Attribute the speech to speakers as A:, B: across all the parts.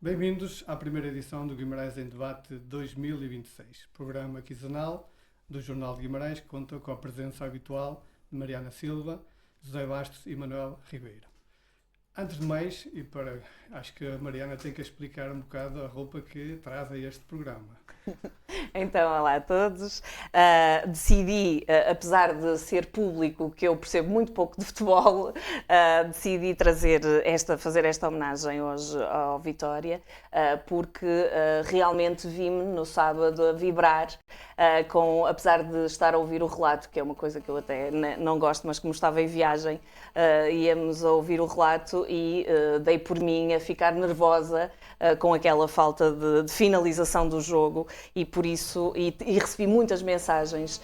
A: Bem-vindos à primeira edição do Guimarães em Debate 2026, programa quinzenal do Jornal de Guimarães que conta com a presença habitual de Mariana Silva, José Bastos e Manuel Ribeiro. Antes de mais, acho que a Mariana tem que explicar um bocado a roupa que traz a este programa.
B: Então, olá a todos. Decidi, apesar de ser público, que eu percebo muito pouco de futebol, decidi fazer esta homenagem hoje ao Vitória, porque realmente vi-me no sábado a vibrar, apesar de estar a ouvir o relato, que é uma coisa que eu até não gosto, mas como estava em viagem, íamos a ouvir o relato e dei por mim a ficar nervosa com aquela falta de finalização do jogo e por isso recebi muitas mensagens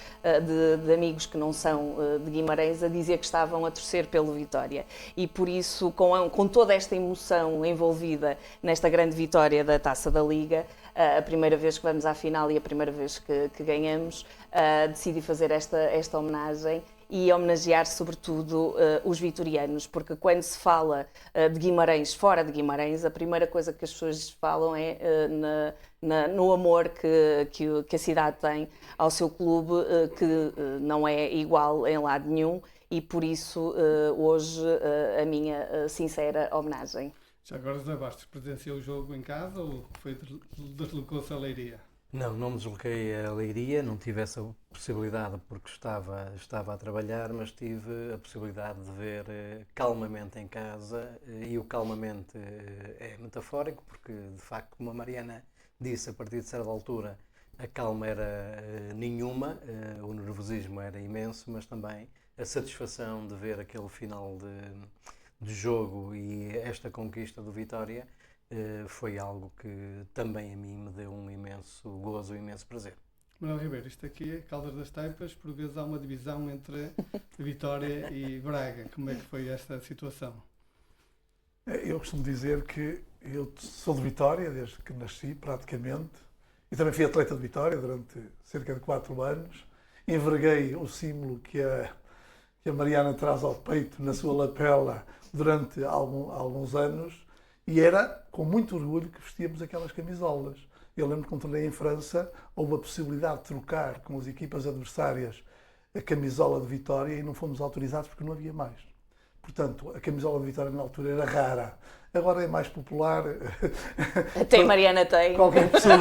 B: de amigos que não são de Guimarães a dizer que estavam a torcer pelo Vitória e por isso com toda esta emoção envolvida nesta grande vitória da Taça da Liga, a primeira vez que vamos à final e a primeira vez que ganhamos, decidi fazer esta homenagem e homenagear sobretudo os vitorianos, porque quando se fala de Guimarães fora de Guimarães, a primeira coisa que as pessoas falam é no amor que a cidade tem ao seu clube, que não é igual em lado nenhum, e por isso hoje a minha sincera homenagem.
A: Já agora, José Bastos, presenciou o jogo em casa ou deslocou-se a Leiria?
C: Não me desloquei a Leiria, não tive essa possibilidade porque estava a trabalhar, mas tive a possibilidade de ver calmamente em casa, e o calmamente é metafórico porque, de facto, como a Mariana disse, a partir de certa altura a calma era nenhuma, o nervosismo era imenso, mas também a satisfação de ver aquele final de jogo e esta conquista do Vitória foi algo que também a mim me deu um imenso gozo, um imenso prazer.
A: Manuel Ribeiro, isto aqui é Caldas das Taipas, por vezes há uma divisão entre Vitória e Braga. Como é que foi esta situação?
D: Eu costumo dizer que eu sou de Vitória desde que nasci, praticamente, e também fui atleta de Vitória durante cerca de 4 anos. Enverguei o símbolo que a Mariana traz ao peito na sua lapela durante alguns anos. E era com muito orgulho que vestíamos aquelas camisolas. Eu lembro que quando tornei em França, houve a possibilidade de trocar com as equipas adversárias a camisola de Vitória e não fomos autorizados porque não havia mais. Portanto, a camisola de Vitória na altura era rara. Agora é mais popular.
B: Até Mariana tem.
D: Qualquer pessoa.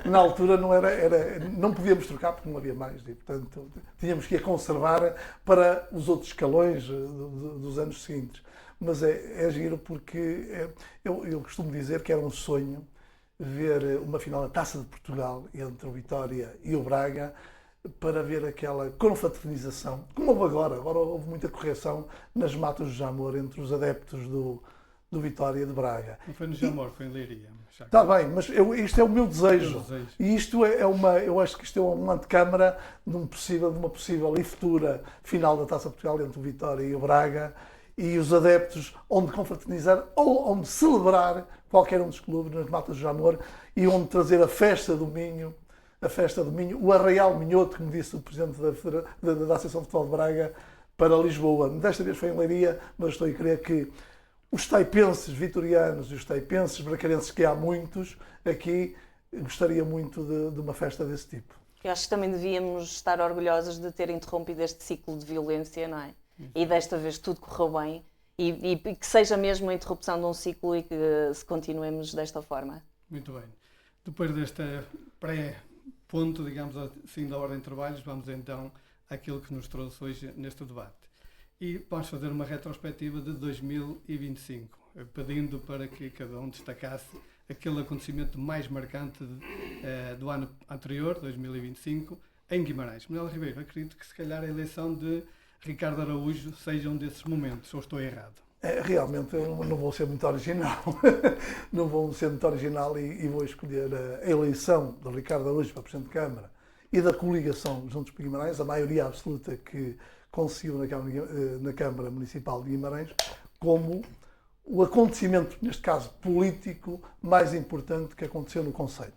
D: Na altura não podíamos trocar porque não havia mais. E, portanto, tínhamos que a conservar para os outros escalões dos anos seguintes. Mas é giro porque eu costumo dizer que era um sonho ver uma final da Taça de Portugal entre o Vitória e o Braga, para ver aquela confraternização, como houve agora. Agora houve muita correção nas matas do Jamor entre os adeptos do Vitória de Braga.
A: Não foi no Jamor, foi em Leiria.
D: Está bem, mas isto é o meu desejo. E isto eu acho que isto é uma antecâmara de uma possível e futura final da Taça de Portugal entre o Vitória e o Braga, e os adeptos onde confraternizar ou onde celebrar qualquer um dos clubes nas matas do Jamor, e onde trazer a festa do Minho, o Arraial Minhoto, como disse o Presidente da Associação de Futebol de Braga, para Lisboa. Desta vez foi em Leiria, mas estou a crer que os taipenses vitorianos e os taipenses bracarenses, que há muitos aqui, gostaria muito de uma festa desse tipo.
B: Eu acho que também devíamos estar orgulhosos de ter interrompido este ciclo de violência, não é? E desta vez tudo correu bem e que seja mesmo a interrupção de um ciclo e que se continuemos desta forma.
A: Muito bem. Depois deste pré-ponto, digamos assim, da ordem de trabalhos, vamos então àquilo que nos trouxe hoje neste debate. E vamos fazer uma retrospectiva de 2025, pedindo para que cada um destacasse aquele acontecimento mais marcante do ano anterior, 2025, em Guimarães. Manuel Ribeiro, acredito que se calhar a eleição de Ricardo Araújo seja um desses momentos, ou estou errado?
D: Realmente eu não vou ser muito original. Não vou ser muito original e vou escolher a eleição de Ricardo Araújo para Presidente de Câmara e da coligação Juntos por Guimarães, a maioria absoluta que conseguiu na Câmara Municipal de Guimarães, como o acontecimento, neste caso político, mais importante que aconteceu no concelho.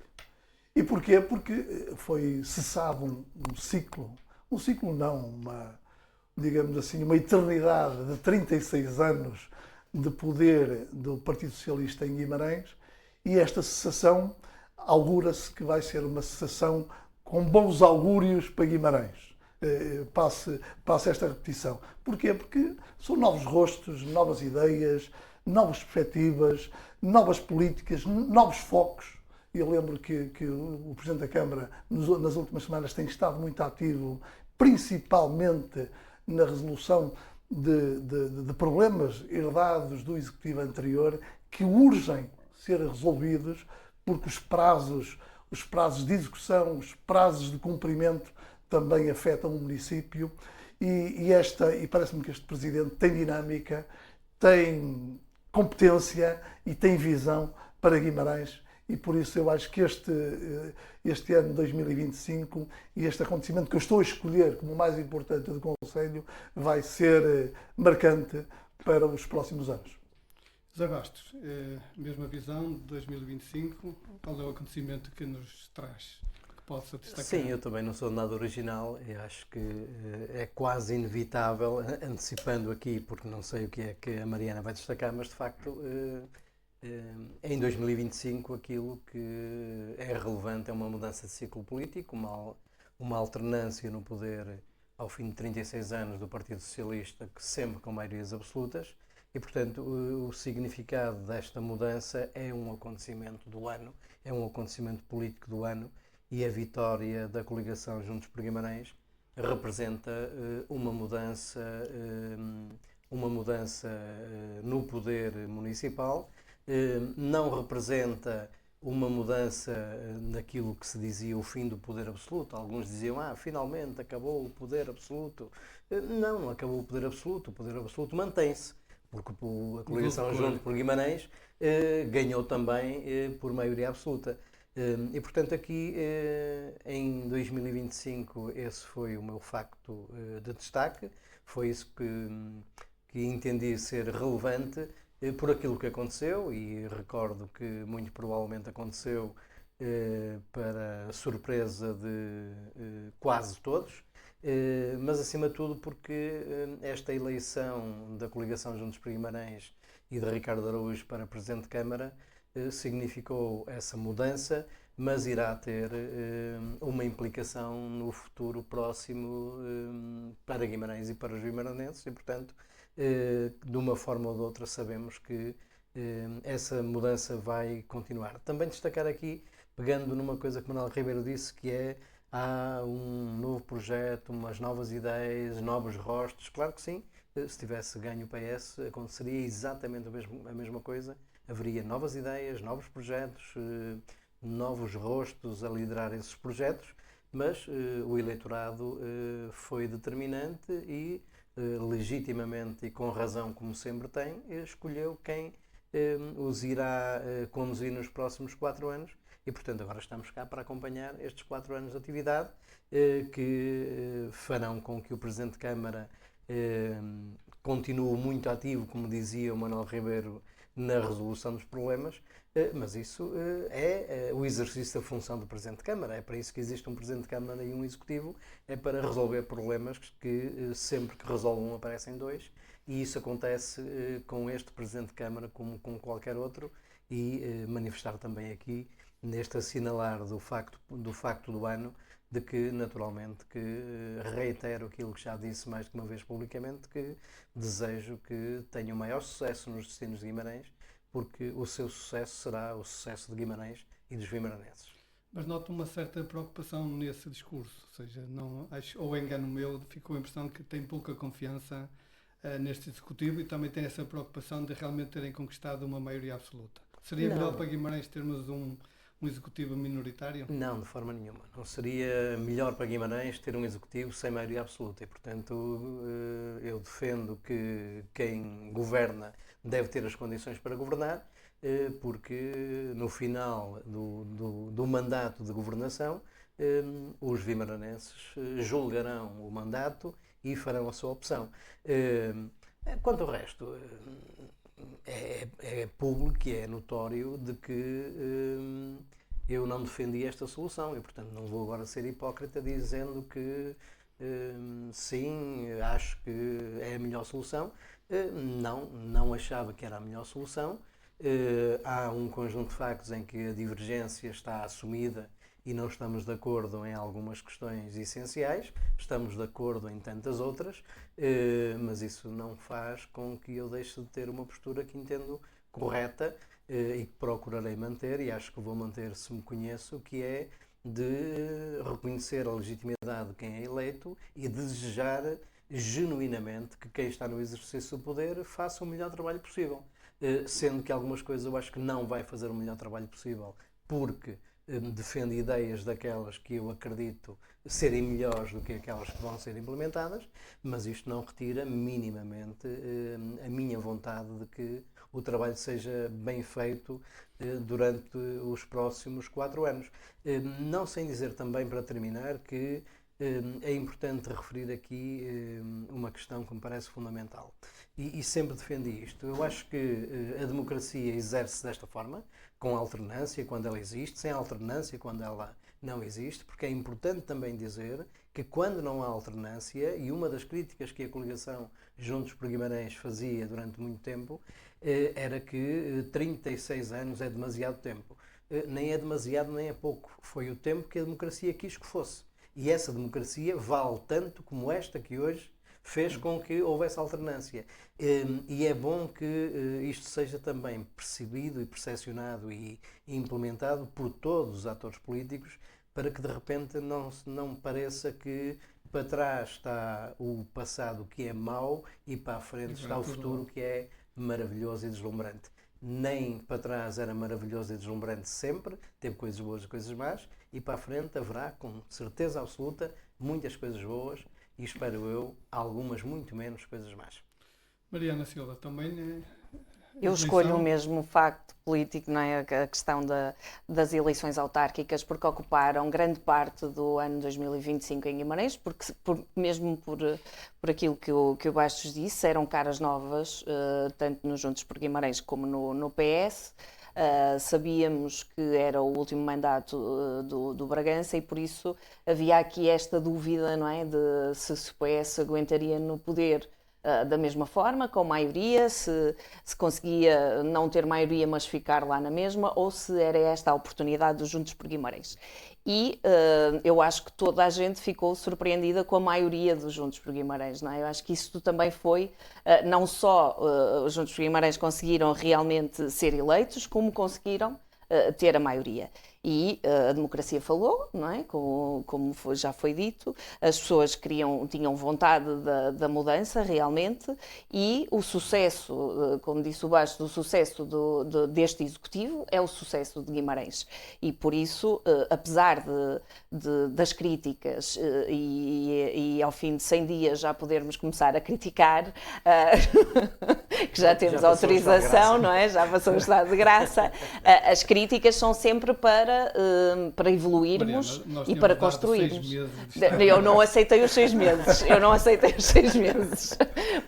D: E porquê? Porque foi cessado um ciclo não, digamos assim, uma eternidade de 36 anos de poder do Partido Socialista em Guimarães, e esta cessação augura-se que vai ser uma cessação com bons augúrios para Guimarães. Passe esta repetição. Porquê? Porque são novos rostos, novas ideias, novas perspectivas, novas políticas, novos focos. Eu lembro que o Presidente da Câmara, nas últimas semanas, tem estado muito ativo, principalmente na resolução de problemas herdados do Executivo anterior, que urgem ser resolvidos, porque os prazos de execução, os prazos de cumprimento também afetam o município, e parece-me que este Presidente tem dinâmica, tem competência e tem visão para Guimarães, e por isso eu acho que este ano de 2025 e este acontecimento que eu estou a escolher como o mais importante do Conselho vai ser marcante para os próximos anos.
A: José Bastos, mesma visão de 2025, qual é o acontecimento que nos traz, que possa destacar?
C: Sim, eu também não sou nada original e acho que é quase inevitável, antecipando aqui, porque não sei o que é que a Mariana vai destacar, mas de facto em 2025 aquilo que é relevante é uma mudança de ciclo político, uma alternância no poder ao fim de 36 anos do Partido Socialista, que sempre com maiorias absolutas. E, portanto, o significado desta mudança é um acontecimento do ano, é um acontecimento político do ano, e a vitória da coligação Juntos por Guimarães representa uma mudança no poder municipal, não representa uma mudança naquilo que se dizia o fim do poder absoluto. Alguns diziam, finalmente acabou o poder absoluto. Não acabou o poder absoluto mantém-se. Porque a coligação Juntos por Guimarães ganhou também por maioria absoluta. E, portanto, aqui em 2025 esse foi o meu facto de destaque, foi isso que entendi ser relevante por aquilo que aconteceu, e recordo que muito provavelmente aconteceu para surpresa de quase todos. Mas acima de tudo porque esta eleição da coligação Juntos por Guimarães e de Ricardo Araújo para Presidente de Câmara significou essa mudança, mas irá ter uma implicação no futuro próximo para Guimarães e para os guimaranenses, e portanto de uma forma ou de outra sabemos que essa mudança vai continuar. Também destacar aqui, pegando numa coisa que Manuel Ribeiro disse, que é há um novo projeto, umas novas ideias, novos rostos. Claro que sim, se tivesse ganho o PS aconteceria exatamente a mesma coisa. Haveria novas ideias, novos projetos, novos rostos a liderar esses projetos, mas o eleitorado foi determinante e legitimamente e com razão, como sempre tem, escolheu quem os irá conduzir nos próximos 4 anos. E, portanto, agora estamos cá para acompanhar estes 4 anos de atividade que farão com que o Presidente de Câmara continue muito ativo, como dizia o Manuel Ribeiro, na resolução dos problemas, mas isso é o exercício da função do Presidente de Câmara. É para isso que existe um Presidente de Câmara e um Executivo, é para resolver problemas que sempre que resolvem aparecem 2, e isso acontece com este Presidente de Câmara como com qualquer outro, e manifestar também aqui neste assinalar do facto do ano, de que naturalmente que reitero aquilo que já disse mais de uma vez publicamente, que desejo que tenha o maior sucesso nos destinos de Guimarães, porque o seu sucesso será o sucesso de Guimarães e dos guimaranenses.
A: Mas noto uma certa preocupação nesse discurso, ou seja, não acho, ou engano meu, ficou a impressão que tem pouca confiança neste Executivo, e também tem essa preocupação de realmente terem conquistado uma maioria absoluta. Seria melhor para Guimarães termos um executivo minoritário?
C: Não, de forma nenhuma. Não seria melhor para Guimarães ter um executivo sem maioria absoluta, e portanto eu defendo que quem governa deve ter as condições para governar, porque no final do mandato de governação os guimaranenses julgarão o mandato e farão a sua opção. Quanto ao resto, é público e é notório de que eu não defendi esta solução, e portanto não vou agora ser hipócrita dizendo que sim, acho que é a melhor solução. Não achava que era a melhor solução. Há um conjunto de factos em que a divergência está assumida e não estamos de acordo em algumas questões essenciais, estamos de acordo em tantas outras, mas isso não faz com que eu deixe de ter uma postura que entendo correta e que procurarei manter, e acho que vou manter se me conheço, que é de reconhecer a legitimidade de quem é eleito e desejar genuinamente que quem está no exercício do poder faça o melhor trabalho possível. Sendo que algumas coisas eu acho que não vai fazer o melhor trabalho possível, porque defende ideias daquelas que eu acredito serem melhores do que aquelas que vão ser implementadas, mas isto não retira minimamente a minha vontade de que o trabalho seja bem feito durante os próximos 4 anos. Não sem dizer também, para terminar, que é importante referir aqui uma questão que me parece fundamental. E sempre defendi isto. Eu acho que a democracia exerce desta forma, com alternância quando ela existe, sem alternância quando ela não existe, porque é importante também dizer que quando não há alternância, e uma das críticas que a coligação Juntos por Guimarães fazia durante muito tempo, era que 36 anos é demasiado tempo. Nem é demasiado, nem é pouco. Foi o tempo que a democracia quis que fosse. E essa democracia vale tanto como esta que hoje fez com que houvesse alternância. E é bom que isto seja também percebido e percepcionado e implementado por todos os atores políticos, para que de repente não pareça que para trás está o passado que é mau e para a frente está o futuro que é maravilhoso e deslumbrante. Nem para trás era maravilhoso e deslumbrante sempre, teve coisas boas e coisas más, e para a frente haverá, com certeza absoluta, muitas coisas boas e, espero eu, algumas muito menos coisas más.
A: Mariana Silva, também
B: eu escolho o mesmo facto político, não é? A questão das eleições autárquicas, porque ocuparam grande parte do ano 2025 em Guimarães, mesmo por aquilo que o Bastos disse, eram caras novas, tanto no Juntos por Guimarães como no PS. Sabíamos que era o último mandato do Bragança e por isso havia aqui esta dúvida, não é? De se o PS aguentaria no poder da mesma forma, com maioria, se conseguia não ter maioria mas ficar lá na mesma, ou se era esta a oportunidade dos Juntos por Guimarães. E eu acho que toda a gente ficou surpreendida com a maioria dos Juntos por Guimarães, não é? Eu acho que isso também foi, não só os Juntos por Guimarães conseguiram realmente ser eleitos, como conseguiram ter a maioria. E a democracia falou, não é? Como já foi dito, as pessoas tinham vontade da mudança realmente, e o sucesso, como disse o Bastos, o sucesso deste executivo é o sucesso de Guimarães. E por isso, apesar das críticas e ao fim de 100 dias já podermos começar a criticar, que já temos autorização, não é? Já passou o estado de graça, as críticas são sempre para evoluirmos, Mariana, e para construirmos. Eu não aceitei os 6 meses.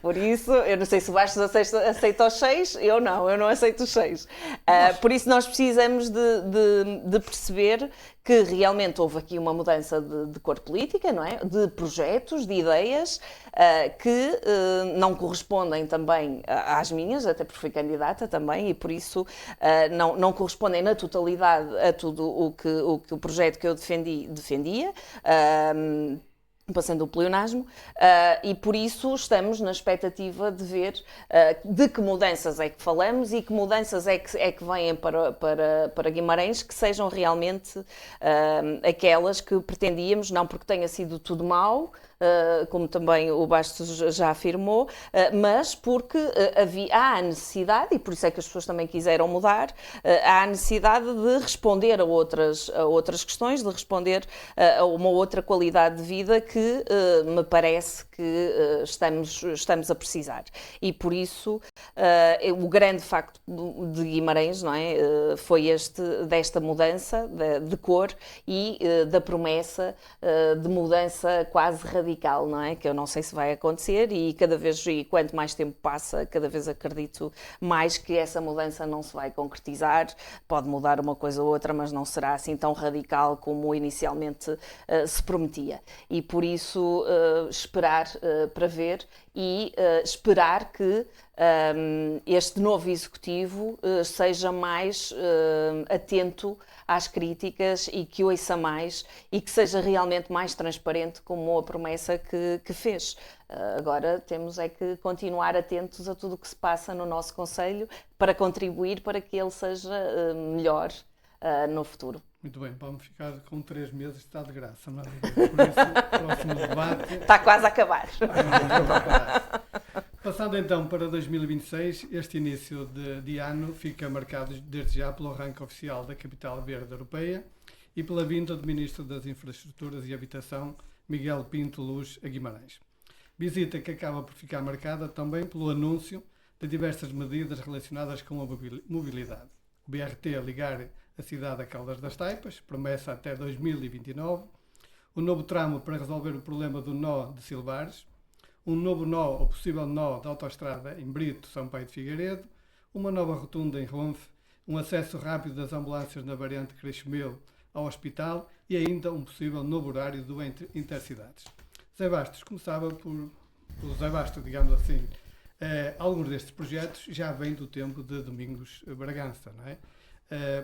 B: Por isso, eu não sei se o Bastos aceita os 6, eu não aceito os 6. Por isso nós precisamos de perceber que realmente houve aqui uma mudança de cor política, não é? De projetos, de ideias, que não correspondem também às minhas, até porque fui candidata também, e por isso não correspondem na totalidade a tudo o que o projeto que eu defendia. Passando o pleonasmo, e por isso estamos na expectativa de ver de que mudanças é que falamos e que mudanças é que vêm para Guimarães, que sejam realmente aquelas que pretendíamos, não porque tenha sido tudo mau, como também o Bastos já afirmou, mas porque há a necessidade, e por isso é que as pessoas também quiseram mudar, há a necessidade de responder a outras questões, de responder a uma outra qualidade de vida que me parece que estamos a precisar. E por isso O grande facto de Guimarães, não é? Foi desta mudança de cor e da promessa de mudança quase radical, não é? Que eu não sei se vai acontecer e quanto mais tempo passa, cada vez acredito mais que essa mudança não se vai concretizar. Pode mudar uma coisa ou outra, mas não será assim tão radical como inicialmente se prometia. E por isso esperar para ver e esperar que este novo executivo seja mais atento às críticas e que ouça mais e que seja realmente mais transparente como a promessa que fez. Agora temos é que continuar atentos a tudo o que se passa no nosso Conselho para contribuir para que ele seja melhor no futuro.
A: Muito bem, vamos ficar com 3 meses de estado de graça, não é? Por isso, o próximo debate...
B: Está quase a acabar.
A: Passando então para 2026, este início de ano fica marcado desde já pelo arranque oficial da Capital Verde Europeia e pela vinda do Ministro das Infraestruturas e Habitação, Miguel Pinto Luz, a Guimarães. Visita que acaba por ficar marcada também pelo anúncio de diversas medidas relacionadas com a mobilidade. O BRT a ligar a cidade a Caldas das Taipas, promessa até 2029, o novo tramo para resolver o problema do nó de Silvares, um novo nó ou possível nó da autoestrada em Brito, São Paulo de Figueiredo, uma nova rotunda em Ronfe, um acesso rápido das ambulâncias na variante Creixemelo ao hospital e ainda um possível novo horário do Intercidades. Zé Bastos, começava por Zé Bastos, digamos assim. Alguns destes projetos já vêm do tempo de Domingos Bragança, não é?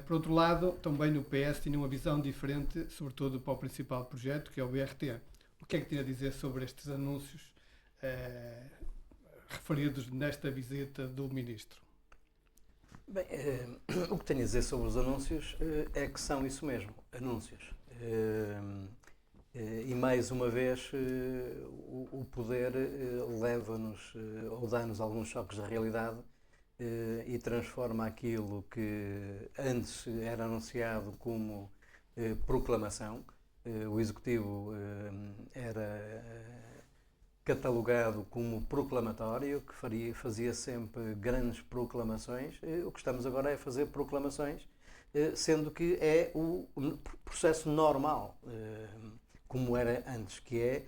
A: Por outro lado, também no PS tinha uma visão diferente, sobretudo para o principal projeto, que é o BRT. O que é que tinha a dizer sobre estes anúncios referidos nesta visita do Ministro?
C: Bem, o que tenho a dizer sobre os anúncios é que são isso mesmo, anúncios. E mais uma vez o poder leva-nos ou dá-nos alguns choques da realidade e transforma aquilo que antes era anunciado como proclamação. O Executivo era catalogado como proclamatório, que fazia sempre grandes proclamações. O que estamos agora é fazer proclamações, sendo que é o processo normal, como era antes, que é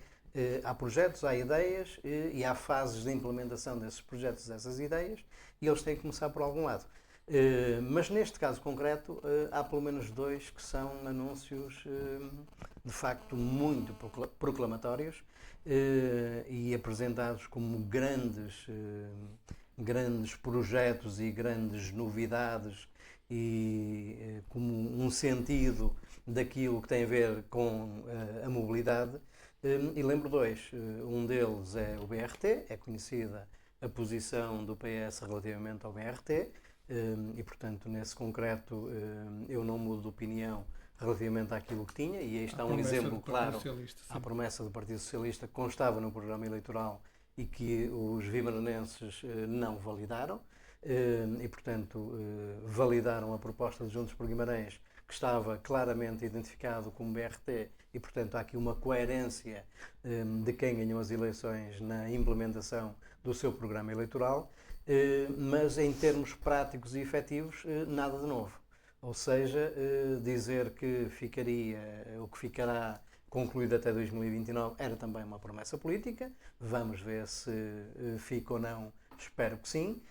C: há projetos, há ideias e há fases de implementação desses projetos, dessas ideias, e eles têm que começar por algum lado. Mas neste caso concreto há pelo menos 2 que são anúncios de facto muito proclamatórios e apresentados como grandes projetos e grandes novidades e como um sentido daquilo que tem a ver com a mobilidade. E lembro 2, um deles é o BRT, é conhecida a posição do PS relativamente ao BRT, e portanto nesse concreto eu não mudo de opinião relativamente àquilo que tinha, e aí está um exemplo claro à promessa do Partido Socialista que constava no programa eleitoral e que os vimaranenses não validaram, e portanto validaram a proposta de Juntos por Guimarães, que estava claramente identificado como BRT, e portanto há aqui uma coerência de quem ganhou as eleições na implementação do seu programa eleitoral, mas em termos práticos e efetivos nada de novo. Ou seja, dizer que ficaria, o que ficará concluído até 2029 era também uma promessa política. Vamos ver se fica ou não, espero que sim.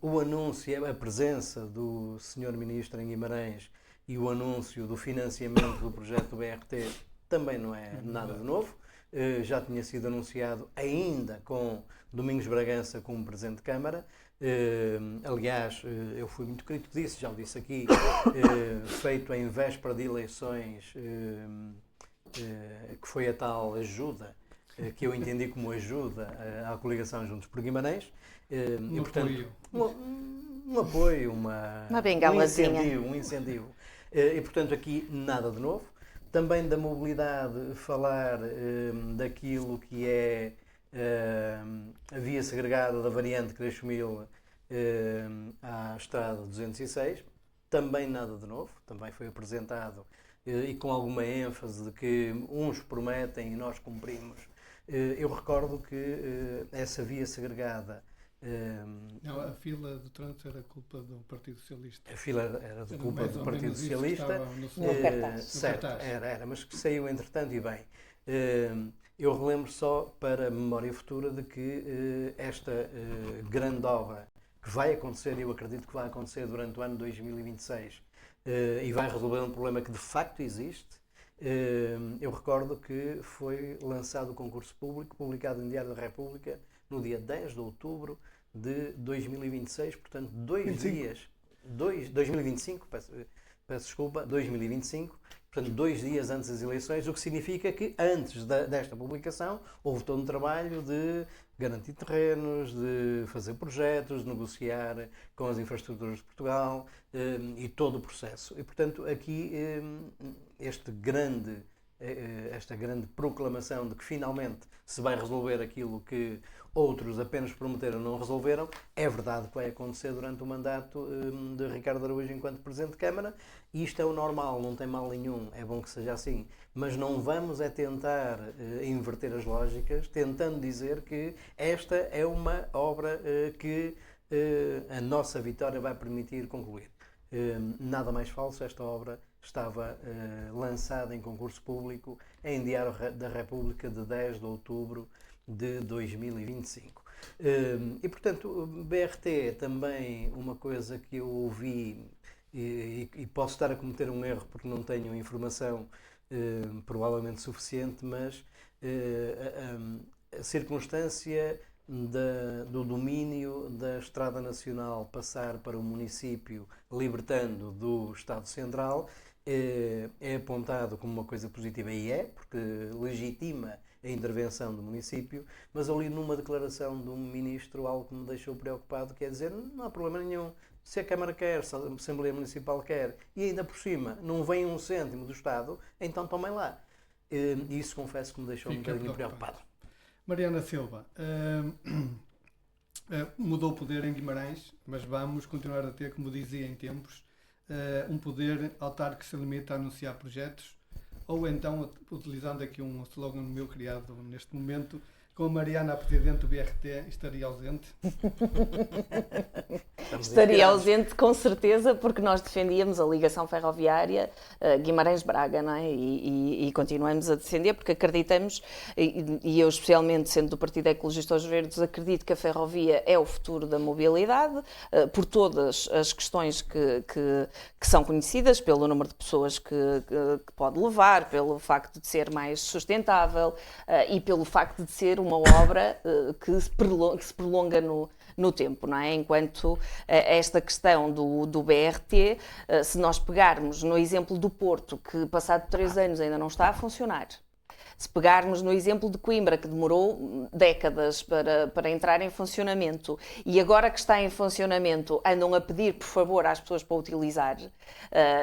C: O anúncio, a presença do Sr. Ministro em Guimarães e o anúncio do financiamento do projeto do BRT também não é nada de novo. Já tinha sido anunciado ainda com Domingos Bragança como Presidente de Câmara. Aliás, eu fui muito crítico disso, já o disse aqui, feito em véspera de eleições, que foi a tal ajuda, que eu entendi como ajuda à coligação Juntos por Guimarães. E, portanto, um apoio, uma bengalazinha, um incentivo. E portanto aqui nada de novo. Também da mobilidade, falar daquilo que é a via segregada da variante Creixemelo à estrada 206, também nada de novo, também foi apresentado e com alguma ênfase de que uns prometem e nós cumprimos. Eu recordo que essa via segregada
A: Não, a fila do trânsito era culpa do Partido Socialista.
C: A fila era de culpa
A: mais
C: do
A: ou
C: Partido
A: menos isso que
C: Socialista.
A: estava no
B: No cartaz.
C: Certo,
A: No cartaz.
C: era, mas que saiu entretanto e bem. Eu relembro só para a memória futura de que esta grande obra que vai acontecer, e eu acredito que vai acontecer durante o ano 2026, e vai resolver um problema que de facto existe. Eu recordo que foi lançado o concurso público, publicado em Diário da República, no dia 10 de outubro de 2026, portanto, 2025, peço desculpa, 2025, portanto, 2 dias antes das eleições, o que significa que antes desta publicação houve todo um trabalho de garantir terrenos, de fazer projetos, de negociar com as infraestruturas de Portugal e todo o processo. E, portanto, aqui esta grande proclamação de que finalmente se vai resolver aquilo que outros apenas prometeram não resolveram, é verdade que vai acontecer durante o mandato de Ricardo Araújo enquanto Presidente de Câmara, e isto é o normal, não tem mal nenhum, é bom que seja assim, mas não vamos é tentar inverter as lógicas, tentando dizer que esta é uma obra que a nossa vitória vai permitir concluir. Nada mais falso, esta obra estava lançada em concurso público em Diário da República de 10 de outubro de 2025. E, portanto, BRT é também uma coisa que eu ouvi e posso estar a cometer um erro porque não tenho informação provavelmente suficiente, mas a circunstância do domínio da Estrada Nacional passar para o município, libertando do Estado Central, é apontado como uma coisa positiva, e porque legitima a intervenção do município, mas eu li numa declaração de um ministro algo que me deixou preocupado, que é dizer, não há problema nenhum, se a Câmara quer, se a Assembleia Municipal quer, e ainda por cima não vem 1 cêntimo do Estado, então tomem lá. E isso confesso que me deixou um bocadinho preocupado.
A: Mariana Silva, mudou o poder em Guimarães, mas vamos continuar a ter, como dizia em tempos, um poder autárquico que se limita a anunciar projetos, ou então, utilizando aqui um slogan meu criado neste momento, com a Mariana a Presidente do BRT, estaria ausente?
B: Estaria ausente, com certeza, porque nós defendíamos a ligação ferroviária Guimarães-Braga, não é? E continuamos a defender, porque acreditamos, e eu especialmente sendo do Partido Ecologistas Verdes, acredito que a ferrovia é o futuro da mobilidade, por todas as questões que são conhecidas, pelo número de pessoas que pode levar, pelo facto de ser mais sustentável e pelo facto de ser uma obra que se prolonga no tempo, não é? Enquanto esta questão do BRT, se nós pegarmos no exemplo do Porto, que passado 3 anos ainda não está a funcionar, se pegarmos no exemplo de Coimbra, que demorou décadas para entrar em funcionamento, e agora que está em funcionamento andam a pedir, por favor, às pessoas para utilizar,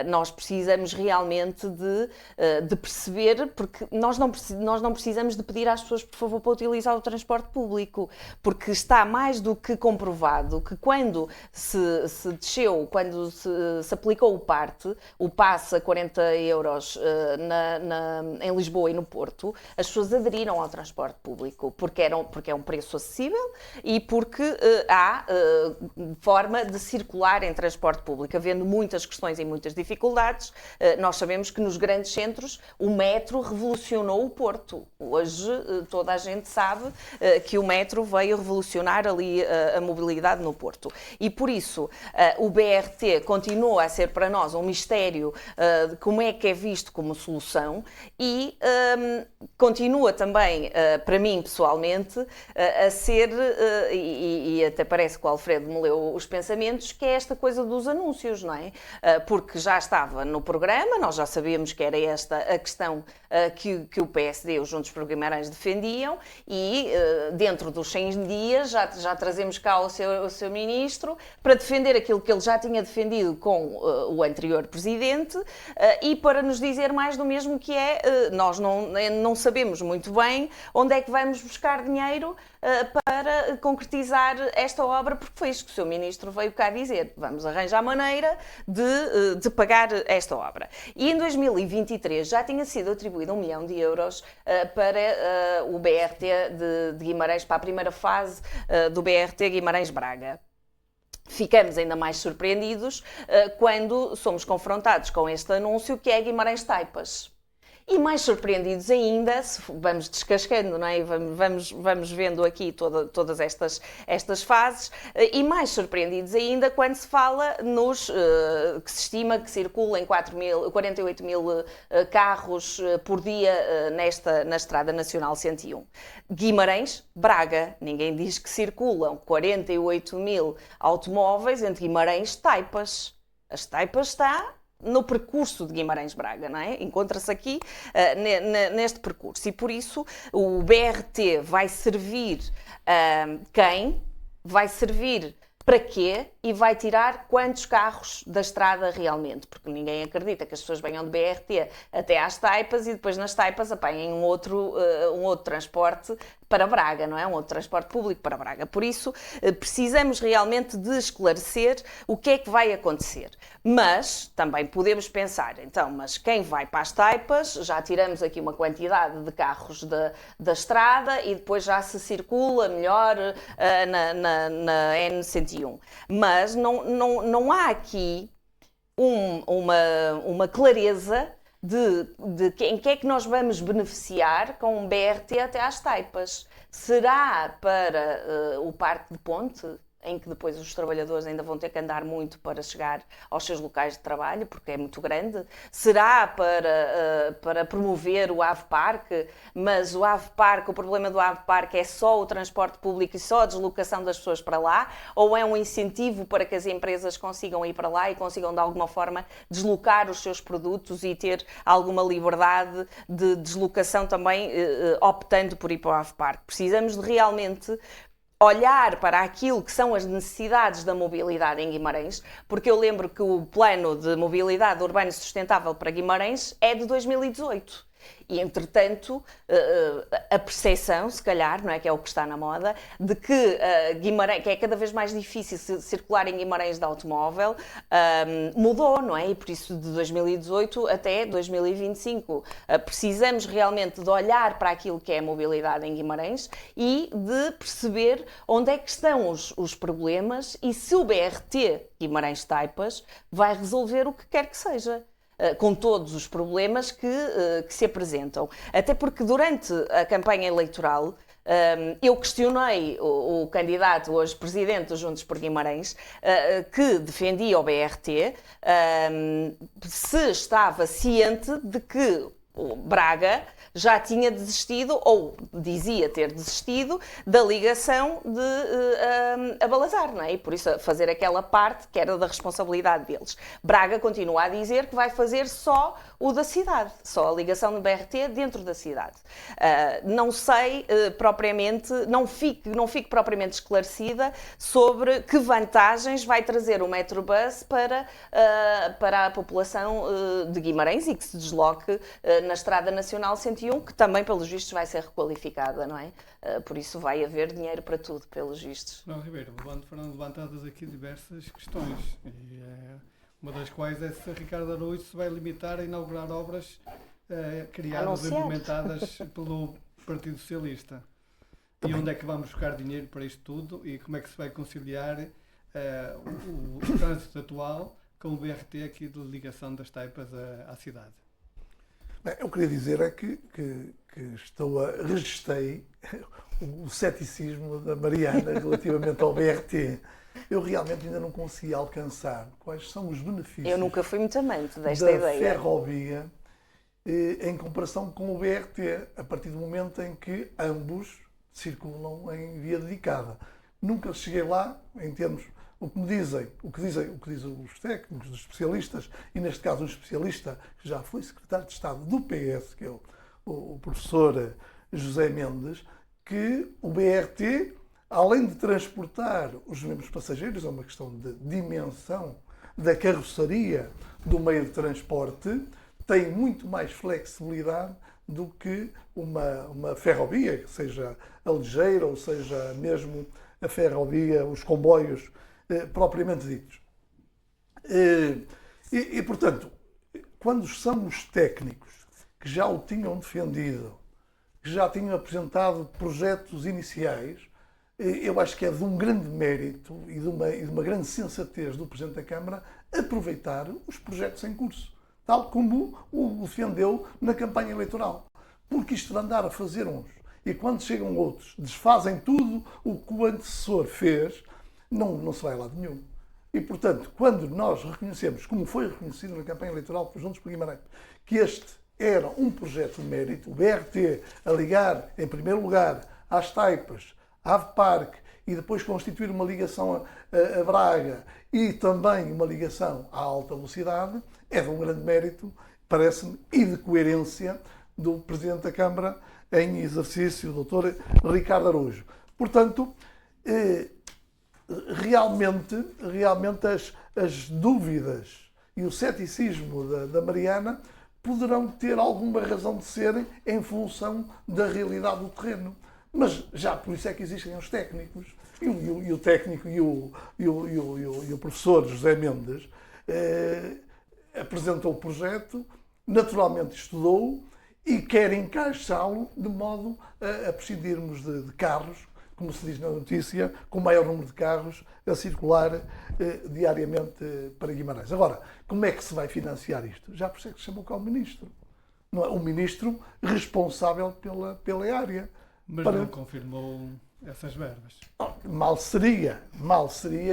B: nós precisamos realmente de perceber, porque nós não precisamos de pedir às pessoas, por favor, para utilizar o transporte público, porque está mais do que comprovado que quando se desceu, quando se aplicou o passe a 40 euros em Lisboa e no Porto, as pessoas aderiram ao transporte público porque é um preço acessível e porque há forma de circular em transporte público. Havendo muitas questões e muitas dificuldades, nós sabemos que nos grandes centros o metro revolucionou o Porto. Hoje toda a gente sabe que o metro veio revolucionar ali a mobilidade no Porto. E por isso o BRT continua a ser para nós um mistério de como é que é visto como solução e continua também, para mim pessoalmente, a ser, e até parece que o Alfredo me leu os pensamentos, que é esta coisa dos anúncios, não é? Porque já estava no programa, nós já sabíamos que era esta a questão que o PSD, os Juntos por Guimarães, defendiam e dentro dos 100 dias já trazemos cá o seu ministro para defender aquilo que ele já tinha defendido com o anterior presidente e para nos dizer mais do mesmo, que é, nós não sabemos muito bem onde é que vamos buscar dinheiro para concretizar esta obra, porque foi isto que o Sr. Ministro veio cá dizer. Vamos arranjar maneira de pagar esta obra. E em 2023 já tinha sido atribuído 1 milhão de euros para o BRT de Guimarães, para a primeira fase do BRT Guimarães-Braga. Ficamos ainda mais surpreendidos quando somos confrontados com este anúncio que é Guimarães-Taipas. E mais surpreendidos ainda, se vamos descascando, não é? Vamos vendo aqui todas estas fases, e mais surpreendidos ainda quando se fala que se estima que circulam 48 mil carros por dia na Estrada Nacional 101. Guimarães-Braga, ninguém diz que circulam 48 mil automóveis entre Guimarães e Taipas. As Taipas está no percurso de Guimarães-Braga, não é? Encontra-se aqui neste percurso. E por isso o BRT vai servir quem? Vai servir para quê? E vai tirar quantos carros da estrada realmente? Porque ninguém acredita que as pessoas venham de BRT até às Taipas e depois nas Taipas apanhem um outro transporte para Braga, não é? Um outro transporte público para Braga. Por isso, precisamos realmente de esclarecer o que é que vai acontecer. Mas também podemos pensar, então, mas quem vai para as Taipas, já tiramos aqui uma quantidade de carros da estrada e depois já se circula melhor na N101. Mas não há aqui uma clareza de em que é que nós vamos beneficiar com um BRT até às Taipas. Será para o Parque de Ponte, em que depois os trabalhadores ainda vão ter que andar muito para chegar aos seus locais de trabalho, porque é muito grande? Será para promover o AV Park? Mas o AV Park, o problema do AV Park é só o transporte público e só a deslocação das pessoas para lá? Ou é um incentivo para que as empresas consigam ir para lá e consigam de alguma forma deslocar os seus produtos e ter alguma liberdade de deslocação também, optando por ir para o AV Park? Precisamos de realmente olhar para aquilo que são as necessidades da mobilidade em Guimarães, porque eu lembro que o plano de mobilidade urbana sustentável para Guimarães é de 2018. E, entretanto, a percepção, se calhar, não é, que é o que está na moda, de que Guimarães, que é cada vez mais difícil circular em Guimarães de automóvel, mudou, não é? E por isso, de 2018 até 2025, precisamos realmente de olhar para aquilo que é a mobilidade em Guimarães e de perceber onde é que estão os problemas e se o BRT Guimarães-Taipas vai resolver o que quer que seja, com todos os problemas que se apresentam. Até porque durante a campanha eleitoral eu questionei o candidato, hoje presidente do Juntos por Guimarães, que defendia o BRT, se estava ciente de que o Braga já tinha desistido, ou dizia ter desistido, da ligação a Balazar, não é? E por isso fazer aquela parte que era da responsabilidade deles. Braga continua a dizer que vai fazer só o da cidade, só a ligação do BRT dentro da cidade. Não sei propriamente, não fico propriamente esclarecida sobre que vantagens vai trazer o Metrobus para a população de Guimarães e que se desloque na Estrada Nacional 101, que também, pelos vistos, vai ser requalificada, não é? Por isso vai haver dinheiro para tudo, pelos vistos.
A: Não, Ribeiro, foram levantadas aqui diversas questões, e uma das quais é se Ricardo Araújo se vai limitar a inaugurar obras criadas e implementadas pelo Partido Socialista. E onde é que vamos buscar dinheiro para isto tudo e como é que se vai conciliar o trânsito atual com o BRT aqui de ligação das Taipas à cidade?
D: Bem, eu queria dizer é que registrei o ceticismo da Mariana relativamente ao BRT. Eu realmente ainda não consegui alcançar quais são os benefícios.
B: Eu nunca fui muito amante desta
D: da
B: ideia.
D: ferrovia em comparação com o BRT, a partir do momento em que ambos circulam em via dedicada. Nunca cheguei lá, em termos, o que dizem os técnicos, os especialistas, e neste caso um especialista que já foi secretário de Estado do PS, que é o professor José Mendes, que o BRT, além de transportar os mesmos passageiros, é uma questão de dimensão da carroceria do meio de transporte, tem muito mais flexibilidade do que uma ferrovia, seja a ligeira ou seja mesmo a ferrovia, os comboios propriamente ditos. Portanto, quando são os técnicos que já o tinham defendido, que já tinham apresentado projetos iniciais, eu acho que é de um grande mérito e de uma grande sensatez do Presidente da Câmara aproveitar os projetos em curso, tal como o defendeu na campanha eleitoral. Porque isto de andar a fazer uns e quando chegam outros desfazem tudo o que o antecessor fez, não se vai a lado nenhum. E, portanto, quando nós reconhecemos, como foi reconhecido na campanha eleitoral por Juntos por Guimarães, que este era um projeto de mérito, o BRT a ligar, em primeiro lugar, às Taipas, à Ave Parque, e depois constituir uma ligação a Braga e também uma ligação à alta velocidade, é de um grande mérito, parece-me, e de coerência do Presidente da Câmara em exercício, o Dr. Ricardo Araújo. Portanto, realmente as dúvidas e o ceticismo da Mariana poderão ter alguma razão de serem em função da realidade do terreno. Mas já por isso é que existem os técnicos. E o técnico e o professor José Mendes apresentou o projeto, naturalmente estudou e quer encaixá-lo de modo a prescindirmos de carros, como se diz na notícia, com o maior número de carros a circular diariamente para Guimarães. Agora, como é que se vai financiar isto? Já por isso é que se chamou cá o Ministro. Não é? O Ministro responsável pela área.
A: Mas não confirmou essas verbas.
D: Mal seria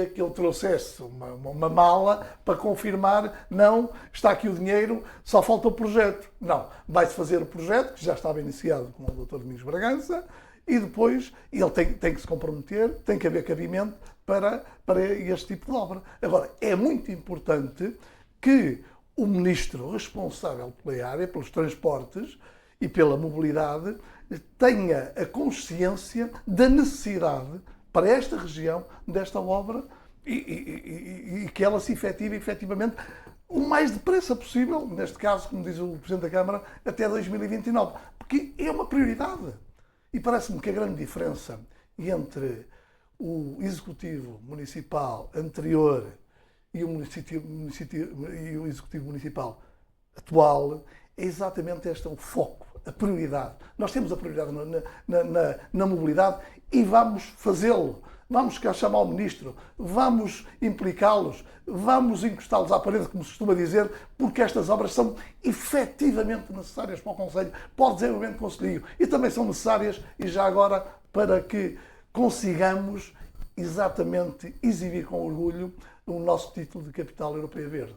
D: que ele trouxesse uma mala para confirmar, não, está aqui o dinheiro, só falta o projeto. Não, vai-se fazer o projeto, que já estava iniciado com o Dr. Domingos Bragança, e depois ele tem que se comprometer, tem que haver cabimento para este tipo de obra. Agora, é muito importante que o Ministro responsável pela área, pelos transportes e pela mobilidade, tenha a consciência da necessidade para esta região desta obra e que ela se efetive efetivamente o mais depressa possível, neste caso, como diz o Presidente da Câmara, até 2029, porque é uma prioridade. E parece-me que a grande diferença entre o Executivo Municipal anterior e o Executivo Municipal atual é exatamente este o foco, a prioridade. Nós temos a prioridade na mobilidade e vamos fazê-lo. Vamos cá chamar o Ministro, vamos implicá-los, vamos encostá-los à parede, como se costuma dizer, porque estas obras são efetivamente necessárias para o Conselho, para o desenvolvimento do Conselho, e também são necessárias, e já agora, para que consigamos exatamente exibir com orgulho o nosso título de Capital Europeia Verde.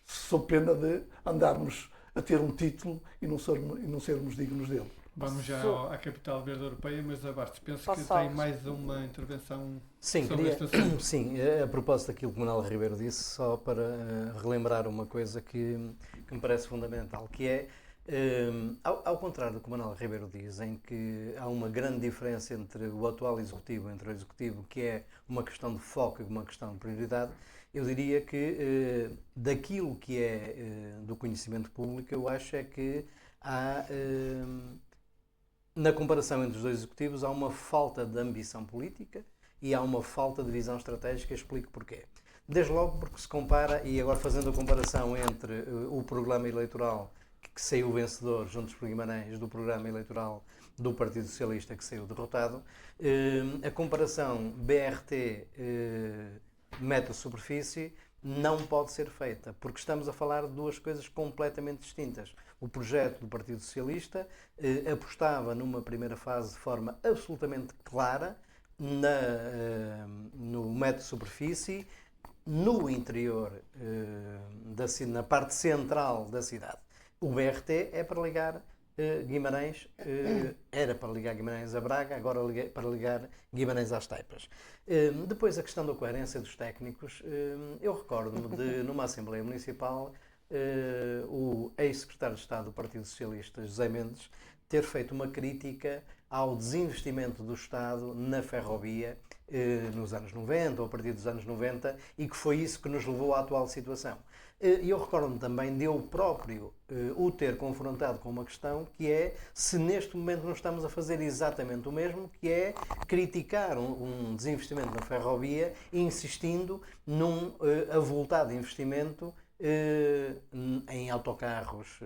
D: Sob pena de andarmos a ter um título e não sermos dignos dele.
A: Vamos já à Capital Verde Europeia, mas Bastos, penso que tem mais uma intervenção sobre este assunto.
C: Sim, a propósito daquilo que o Manuel Ribeiro disse, só para relembrar uma coisa que me parece fundamental, que é, ao contrário do que o Manuel Ribeiro diz, em que há uma grande diferença entre o atual Executivo, entre o Executivo, que é uma questão de foco e uma questão de prioridade, eu diria que daquilo que é do conhecimento público, eu acho é que há... na comparação entre os dois executivos, há uma falta de ambição política e há uma falta de visão estratégica. Explico porquê. Desde logo porque se compara, e agora fazendo a comparação entre o programa eleitoral que saiu vencedor, Juntos por Guimarães, do programa eleitoral do Partido Socialista que saiu derrotado, a comparação BRT meta-superfície não pode ser feita, porque estamos a falar de duas coisas completamente distintas. O projeto do Partido Socialista apostava numa primeira fase de forma absolutamente clara no meta-superfície, no interior, na parte central da cidade. O BRT é para ligar Guimarães, era para ligar Guimarães a Braga, agora para ligar Guimarães às Taipas. Depois a questão da coerência dos técnicos, eu recordo-me de, numa Assembleia Municipal, o ex-secretário de Estado do Partido Socialista, José Mendes, ter feito uma crítica ao desinvestimento do Estado na ferrovia nos anos 90, ou a partir dos anos 90, e que foi isso que nos levou à atual situação. E eu recordo-me também de eu próprio o ter confrontado com uma questão que é se neste momento não estamos a fazer exatamente o mesmo, que é criticar um desinvestimento na ferrovia, insistindo num avultado investimento em autocarros,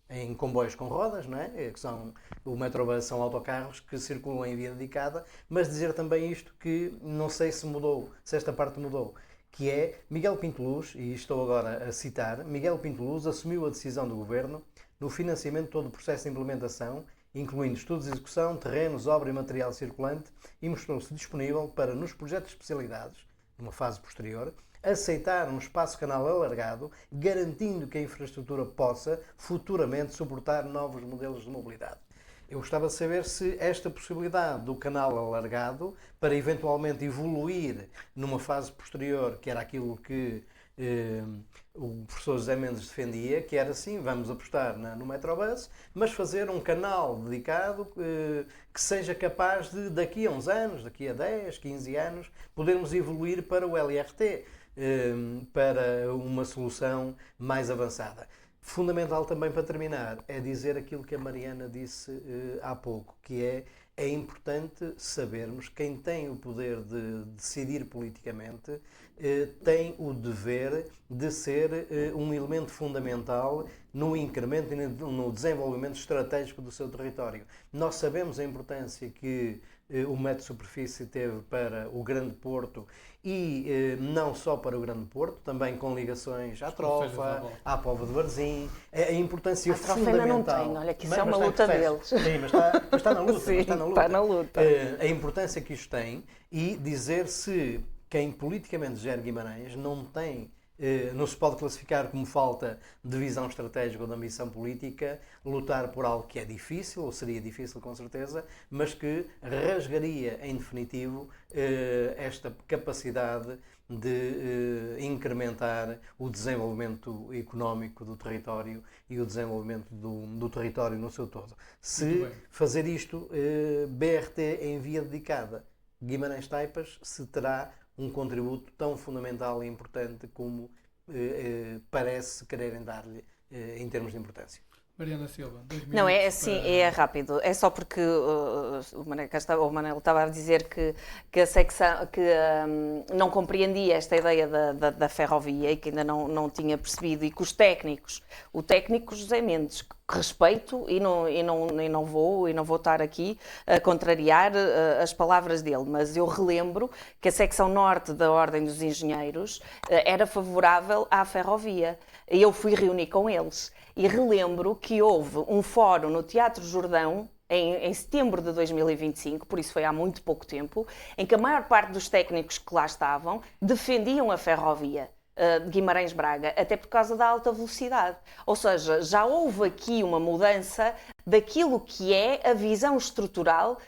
C: em comboios com rodas, não é? Que são o Metrobus, são autocarros que circulam em via dedicada, mas dizer também isto que não sei se mudou, se esta parte mudou, que é Miguel Pinto Luz, e estou agora a citar, Miguel Pinto Luz assumiu a decisão do Governo no financiamento de todo o processo de implementação, incluindo estudos de execução, terrenos, obra e material circulante, e mostrou-se disponível para, nos projetos de especialidades, numa fase posterior, aceitar um espaço canal alargado, garantindo que a infraestrutura possa, futuramente, suportar novos modelos de mobilidade. Eu gostava de saber se esta possibilidade do canal alargado, para eventualmente evoluir numa fase posterior, que era aquilo que o professor José Mendes defendia, que era assim, vamos apostar no Metrobus, mas fazer um canal dedicado que seja capaz de, daqui a uns anos, daqui a 10, 15 anos, podermos evoluir para o LRT, para uma solução mais avançada. Fundamental também, para terminar, é dizer aquilo que a Mariana disse há pouco, que é importante sabermos quem tem o poder de decidir politicamente tem o dever de ser um elemento fundamental no incremento e no desenvolvimento estratégico do seu território. Nós sabemos a importância que o metro de superfície teve para o Grande Porto e não só para o Grande Porto, também com ligações à Trofa, à Póvoa de Varzim, a importância fundamental.
B: A Trofa ainda não tem, olha que isso é uma luta deles.
C: Sim, mas está na luta.
B: Sim, está na luta.
C: A importância que isto tem e dizer se quem politicamente gera Guimarães não se pode classificar como falta de visão estratégica ou de ambição política, lutar por algo que é difícil, ou seria difícil com certeza, mas que rasgaria em definitivo esta capacidade de incrementar o desenvolvimento económico do território e o desenvolvimento do território no seu todo. Se fazer isto, BRT em via dedicada, Guimarães-Taipas, se terá um contributo tão fundamental e importante como parece quererem dar-lhe em termos de importância.
A: Mariana Silva, 2 minutos.
B: Não, é assim, é rápido. É só porque o Manel estava a dizer que a secção não compreendia esta ideia da ferrovia e que ainda não tinha percebido, e que o técnico José Mendes, que respeito e não vou estar aqui a contrariar as palavras dele, mas eu relembro que a secção norte da Ordem dos Engenheiros era favorável à ferrovia. Eu fui reunir com eles e relembro que houve um fórum no Teatro Jordão em setembro de 2025, por isso foi há muito pouco tempo, em que a maior parte dos técnicos que lá estavam defendiam a ferrovia de Guimarães-Braga, até por causa da alta velocidade. Ou seja, já houve aqui uma mudança daquilo que é a visão estrutural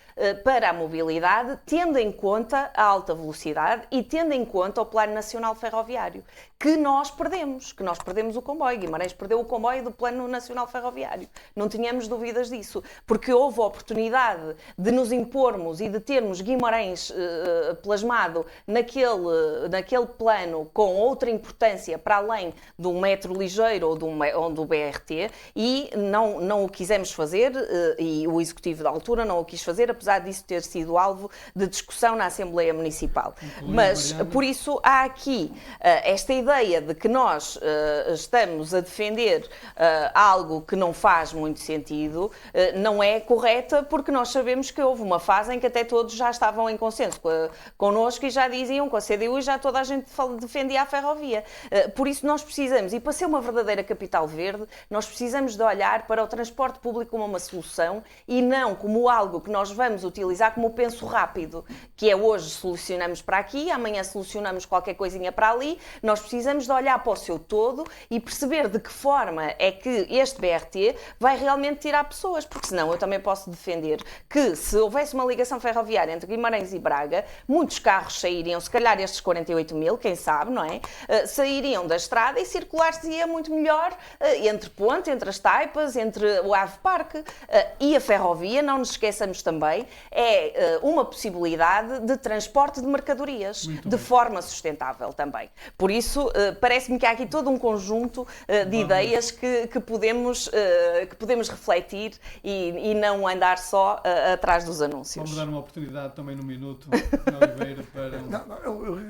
B: para a mobilidade, tendo em conta a alta velocidade e tendo em conta o Plano Nacional Ferroviário, que nós perdemos o comboio. Guimarães perdeu o comboio do Plano Nacional Ferroviário. Não tínhamos dúvidas disso, porque houve a oportunidade de nos impormos e de termos Guimarães plasmado naquele plano com outra importância para além de um metro ligeiro ou do BRT, e não o quisemos fazer, e o Executivo da altura não o quis fazer, apesar disso ter sido alvo de discussão na Assembleia Municipal. Mas, por isso, há aqui esta ideia de que nós estamos a defender algo que não faz muito sentido, não é correta, porque nós sabemos que houve uma fase em que até todos já estavam em consenso connosco e já diziam com a CDU e já toda a gente defendia a ferrovia. Por isso nós precisamos, e para ser uma verdadeira capital verde, nós precisamos de olhar para o transporte público como uma solução e não como algo que nós vamos utilizar como penso rápido, que é hoje solucionamos para aqui, amanhã solucionamos qualquer coisinha para ali. Nós precisamos de olhar para o seu todo e perceber de que forma é que este BRT vai realmente tirar pessoas, porque senão eu também posso defender que se houvesse uma ligação ferroviária entre Guimarães e Braga, muitos carros sairiam, se calhar estes 48 mil, quem sabe, não é? Sairiam da estrada e circular-se-ia muito melhor entre Ponte, entre as Taipas, entre o Ave Parque. York. E a ferrovia, não nos esqueçamos também, é uma possibilidade de transporte de mercadorias de forma sustentável também. Por isso, parece-me que há aqui todo um conjunto de ideias que podemos refletir e não andar só atrás dos anúncios.
A: Vamos dar uma oportunidade também no minuto, Oliveira, para...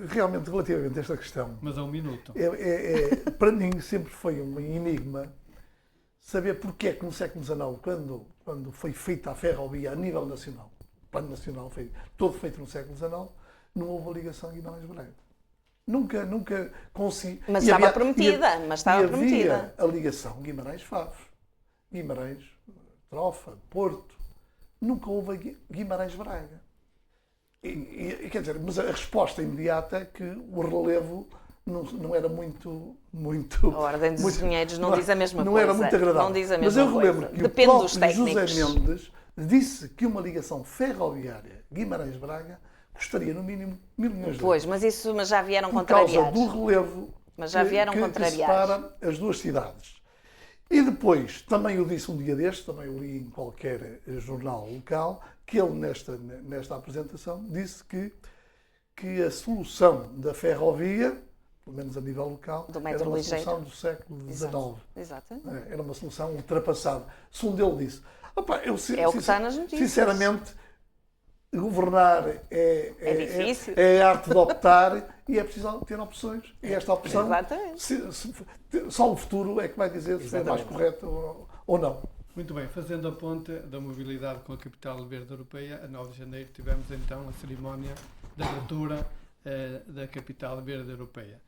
D: Realmente, relativamente a esta questão,
A: Mas é um minuto.
D: Para mim sempre foi um enigma saber porque é que no século XIX, quando foi feita a ferrovia a nível nacional, o plano nacional foi todo feito no século XIX, não houve a ligação Guimarães-Braga. Nunca consegui.
B: Mas estava prometida.
D: Havia a ligação Guimarães-Favos, Guimarães-Trofa, Porto. Nunca houve Guimarães-Braga. Quer dizer, mas a resposta imediata é que o relevo não era muito.
B: A Ordem dos Engenheiros não diz a mesma coisa.
D: Não era muito agradável.
B: Não diz a
D: mas
B: mesma
D: eu relembro que
B: Depende
D: o
B: dos
D: próprio
B: técnicos.
D: José Mendes disse que uma ligação ferroviária Guimarães-Braga custaria no mínimo 1.000 milhões de euros.
B: Pois, mas já vieram
D: por
B: contrariar.
D: causa do relevo
B: Mas já vieram
D: que
B: contrariar.
D: separa as duas cidades. E depois, também eu disse um dia destes, também eu li em qualquer jornal local, que ele nesta apresentação disse que a solução da ferrovia, pelo menos a nível local, era uma solução do século XIX.
B: Exato.
D: Era uma solução ultrapassada. Segundo ele disse. Opa,
B: É o que está nas notícias.
D: Sinceramente, governar
B: É difícil.
D: é a arte de optar e é preciso ter opções. E esta opção, só o futuro é que vai dizer se é mais correto ou não.
A: Muito bem, fazendo a ponte da mobilidade com a capital verde europeia, a 9 de janeiro tivemos então a cerimónia de abertura da capital verde europeia,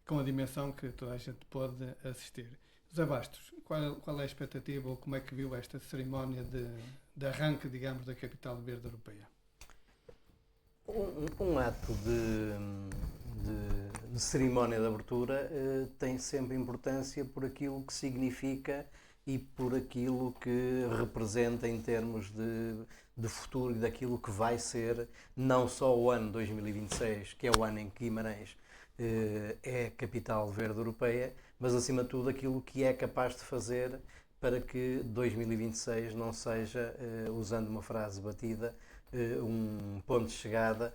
A: com a dimensão que toda a gente pôde assistir. José Bastos, qual é a expectativa ou como é que viu esta cerimónia de arranque, digamos, da capital verde europeia?
C: Um ato de cerimónia de abertura tem sempre importância por aquilo que significa e por aquilo que representa em termos de futuro e daquilo que vai ser não só o ano 2026, que é o ano em que Guimarães é capital verde europeia, mas acima de tudo aquilo que é capaz de fazer para que 2026 não seja, usando uma frase batida, um ponto de chegada,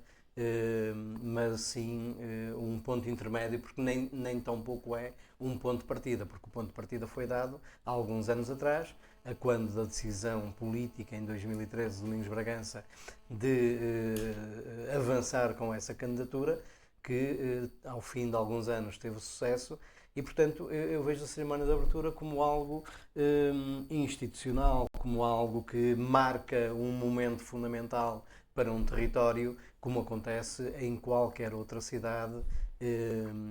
C: mas sim um ponto intermédio, porque nem tão pouco é um ponto de partida, porque o ponto de partida foi dado há alguns anos atrás, a quando da decisão política em 2013 de Domingos Bragança de avançar com essa candidatura, que ao fim de alguns anos teve sucesso. E, portanto, eu vejo a cerimónia de abertura como algo institucional, como algo que marca um momento fundamental para um território, como acontece em qualquer outra cidade,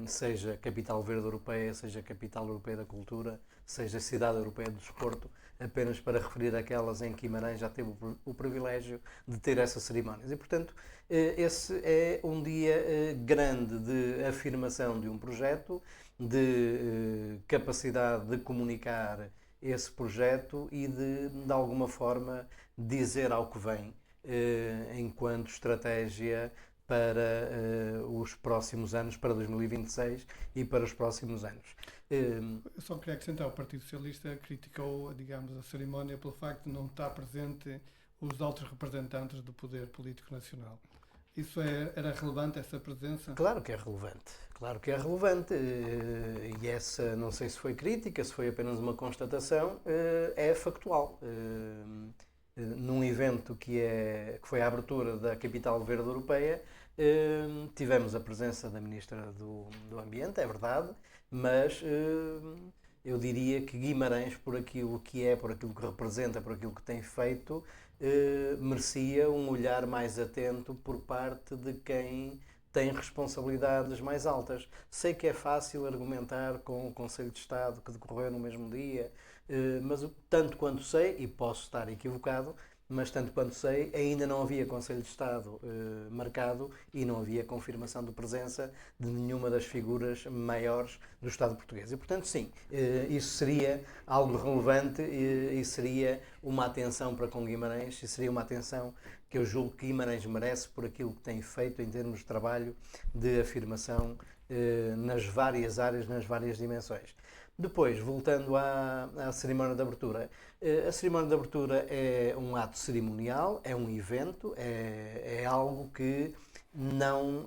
C: seja capital verde europeia, seja capital europeia da cultura, seja cidade europeia do desporto, apenas para referir aquelas em que Guimarães já teve o privilégio de ter essas cerimónias. E, portanto, esse é um dia grande de afirmação de um projeto, de capacidade de comunicar esse projeto e de alguma forma, dizer ao que vem enquanto estratégia para os próximos anos, para 2026 e para os próximos anos.
A: Eu só queria acrescentar, o Partido Socialista criticou, digamos, a cerimónia pelo facto de não estar presente os altos representantes do poder político nacional. Isso era relevante, essa presença?
C: Claro que é relevante. Claro que é relevante. E essa, não sei se foi crítica, se foi apenas uma constatação, é factual. Num evento que foi a abertura da Capital Verde Europeia, tivemos a presença da Ministra do Ambiente, é verdade, mas eu diria que Guimarães, por aquilo que é, por aquilo que representa, por aquilo que tem feito, merecia um olhar mais atento por parte de quem tem responsabilidades mais altas. Sei que é fácil argumentar com o Conselho de Estado que decorreu no mesmo dia, mas tanto quanto sei, e posso estar equivocado, mas tanto quanto sei, ainda não havia Conselho de Estado marcado e não havia confirmação de presença de nenhuma das figuras maiores do Estado português. E, portanto, sim, isso seria algo relevante e seria uma atenção para com Guimarães e seria uma atenção que eu julgo que Guimarães merece por aquilo que tem feito em termos de trabalho de afirmação nas várias áreas, nas várias dimensões. Depois, voltando à cerimónia de abertura, a cerimónia de abertura é um ato cerimonial, é um evento, é algo que não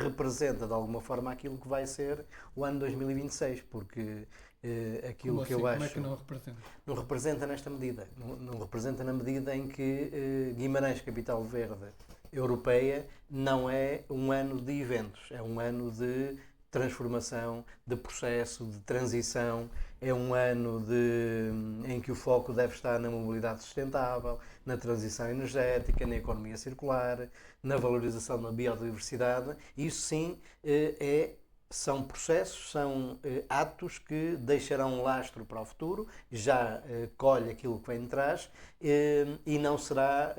C: representa de alguma forma aquilo que vai ser o ano 2026, porque aquilo que eu acho...
A: Como é que não representa?
C: Não representa nesta medida. Não representa na medida em que Guimarães, capital verde europeia, não é um ano de eventos, é um ano de transformação, de processo, de transição, é um ano em que o foco deve estar na mobilidade sustentável, na transição energética, na economia circular, na valorização da biodiversidade. Isso sim são processos, são atos que deixarão um lastro para o futuro, já colhe aquilo que vem de trás e não será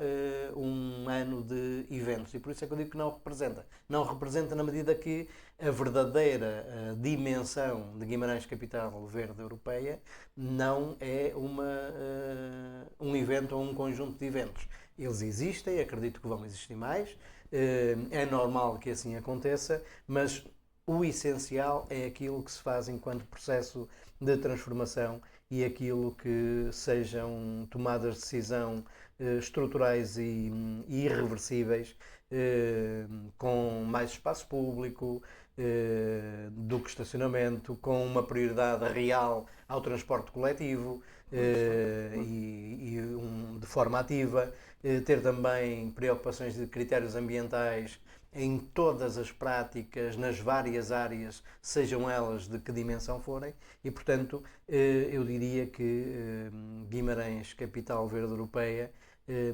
C: um ano de eventos. E por isso é que eu digo que não representa. Não representa na medida que a verdadeira dimensão de Guimarães, capital verde europeia, não é um evento ou um conjunto de eventos. Eles existem, acredito que vão existir mais, é normal que assim aconteça, mas o essencial é aquilo que se faz enquanto processo de transformação e aquilo que sejam tomadas de decisão estruturais e irreversíveis, com mais espaço público do que estacionamento, com uma prioridade real ao transporte coletivo de forma ativa, ter também preocupações de critérios ambientais em todas as práticas, nas várias áreas, sejam elas de que dimensão forem, e portanto eu diria que Guimarães, capital verde europeia,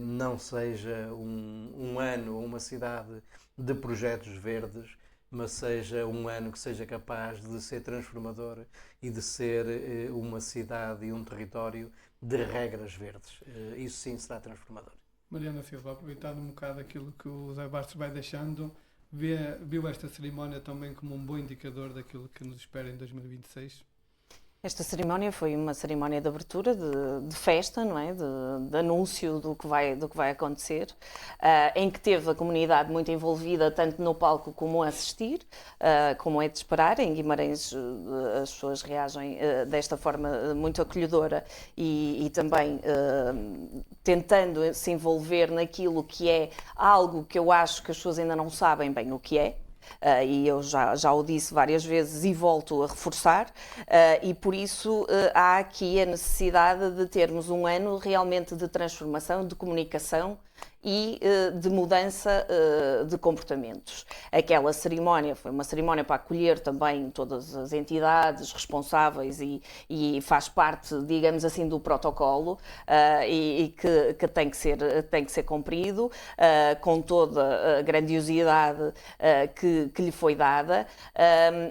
C: não seja um ano ou uma cidade de projetos verdes, mas seja um ano que seja capaz de ser transformador e de ser uma cidade e um território de regras verdes. Isso sim será transformador.
A: Mariana Silva, aproveitando um bocado aquilo que o José Bastos vai deixando, viu esta cerimónia também como um bom indicador daquilo que nos espera em 2026?
B: Esta cerimónia foi uma cerimónia de abertura, de festa, não é? De anúncio do que vai acontecer, em que teve a comunidade muito envolvida, tanto no palco como a assistir, como é de esperar. Em Guimarães as pessoas reagem desta forma muito acolhedora e também tentando se envolver naquilo que é algo que eu acho que as pessoas ainda não sabem bem o que é. E eu já o disse várias vezes e volto a reforçar, e por isso há aqui a necessidade de termos um ano realmente de transformação, de comunicação e de mudança de comportamentos. Aquela cerimónia foi uma cerimónia para acolher também todas as entidades responsáveis e faz parte, digamos assim, do protocolo e que tem que ser cumprido com toda a grandiosidade que lhe foi dada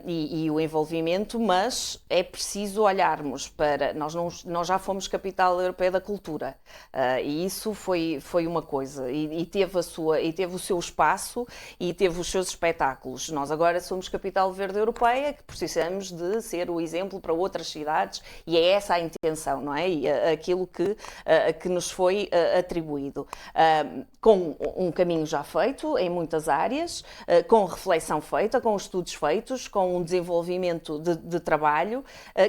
B: e o envolvimento, mas é preciso olharmos para... Nós já fomos capital europeia da cultura e isso foi uma coisa e teve o seu espaço e teve os seus espetáculos. Nós agora somos capital verde europeia, que precisamos de ser o exemplo para outras cidades e é essa a intenção, não é? E aquilo que nos foi atribuído. Com um caminho já feito em muitas áreas, com reflexão feita, com estudos feitos, com um desenvolvimento de trabalho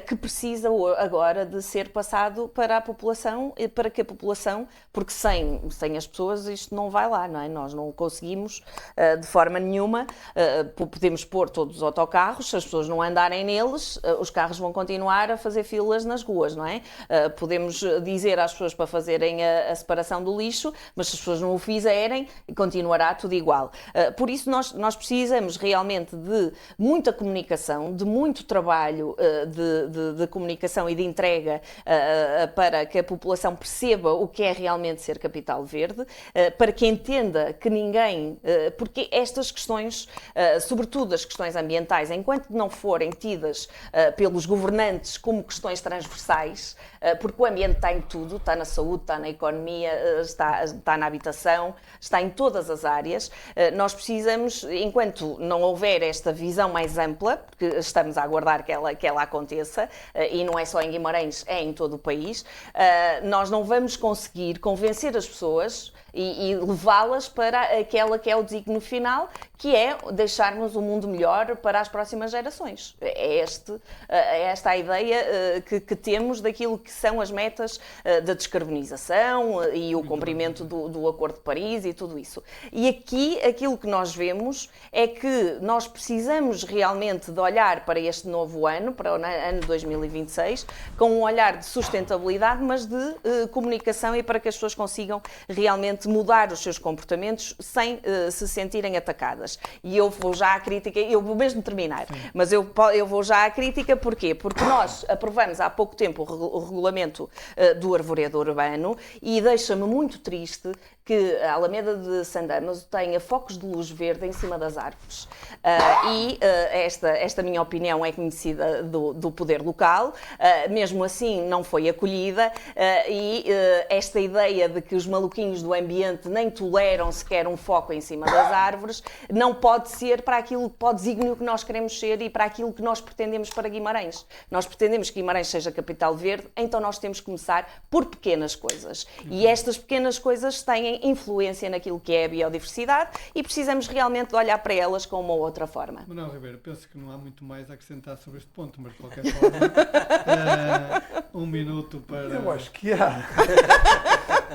B: que precisa agora de ser passado para a população, para que a população, porque sem as pessoas isto não vai lá, não é? Nós não conseguimos de forma nenhuma, podemos pôr todos os autocarros, se as pessoas não andarem neles, os carros vão continuar a fazer filas nas ruas, não é? Podemos dizer às pessoas para fazerem a separação do lixo, mas se as pessoas não o fizerem, continuará tudo igual. Por isso nós precisamos realmente de muita comunicação, de muito trabalho de comunicação e de entrega para que a população perceba o que é realmente ser capital verde, para que entenda que ninguém... Porque estas questões, sobretudo as questões ambientais, enquanto não forem tidas pelos governantes como questões transversais, porque o ambiente está em tudo, está na saúde, está na economia, está na habitação, está em todas as áreas, nós precisamos, enquanto não houver esta visão mais ampla, porque estamos a aguardar que ela aconteça, e não é só em Guimarães, é em todo o país, nós não vamos conseguir convencer as pessoas e levá-las para aquela que é o desígnio final, que é deixarmos o mundo melhor para as próximas gerações. É esta a ideia que temos daquilo que são as metas da descarbonização e o cumprimento do Acordo de Paris e tudo isso. E aqui aquilo que nós vemos é que nós precisamos realmente de olhar para este novo ano, para o ano 2026, com um olhar de sustentabilidade, mas de comunicação, e para que as pessoas consigam realmente mudar os seus comportamentos sem se sentirem atacadas. E eu vou já à crítica, eu vou mesmo terminar, mas eu vou já à crítica, porquê? Porque nós aprovamos há pouco tempo o regulamento do arvoredo urbano, e deixa-me muito triste que a Alameda de San Damaso tenha focos de luz verde em cima das árvores. Esta minha opinião é conhecida do poder local, mesmo assim não foi acolhida, e esta ideia de que os maluquinhos do ambiente nem toleram sequer um foco em cima das árvores não pode ser para aquilo, para o desígnio que nós queremos ser e para aquilo que nós pretendemos para Guimarães. Nós pretendemos que Guimarães seja capital verde, então nós temos que começar por pequenas coisas. E estas pequenas coisas têm influência naquilo que é a biodiversidade e precisamos realmente de olhar para elas com uma outra forma.
A: Manuel Ribeiro, penso que não há muito mais a acrescentar sobre este ponto, mas de qualquer forma, um minuto para...
D: Eu acho que há.